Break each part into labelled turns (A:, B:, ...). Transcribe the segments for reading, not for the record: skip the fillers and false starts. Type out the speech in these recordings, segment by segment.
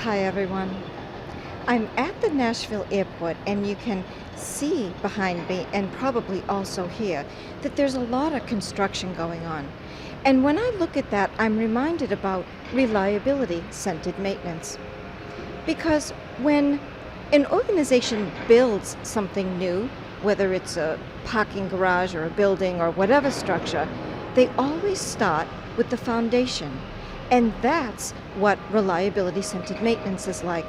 A: Hi everyone. I'm at the Nashville airport and you can see behind me and probably also hear that there's a lot of construction going on. And when I look at that, I'm reminded about reliability-centered maintenance. Because when an organization builds something new, whether it's a parking garage or a building or whatever structure, they always start with the foundation. And that's what reliability-centered maintenance is like.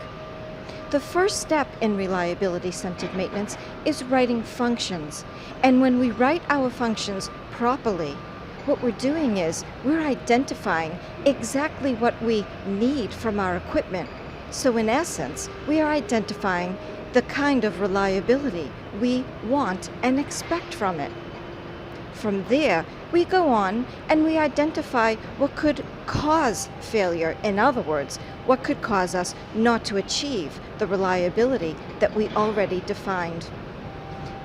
A: The first step in reliability-centered maintenance is writing functions. And when we write our functions properly, what we're doing is we're identifying exactly what we need from our equipment. So in essence, we are identifying the kind of reliability we want and expect from it. From there, we go on and we identify what could cause failure. In other words, what could cause us not to achieve the reliability that we already defined.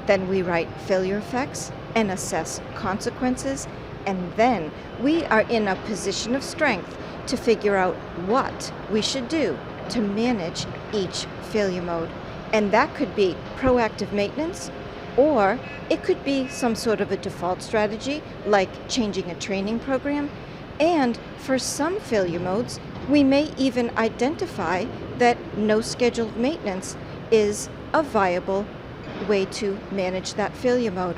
A: Then we write failure effects and assess consequences, and then we are in a position of strength to figure out what we should do to manage each failure mode. And that could be proactive maintenance, or it could be some sort of a default strategy, like changing a training program. And for some failure modes, we may even identify that no scheduled maintenance is a viable way to manage that failure mode.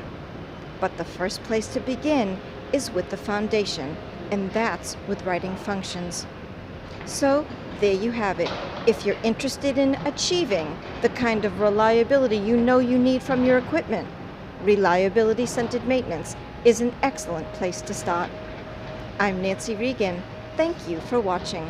A: But the first place to begin is with the foundation, and that's with writing functions. So there you have it. If you're interested in achieving the kind of reliability you know you need from your equipment, reliability-centered maintenance is an excellent place to start. I'm Nancy Regan. Thank you for watching.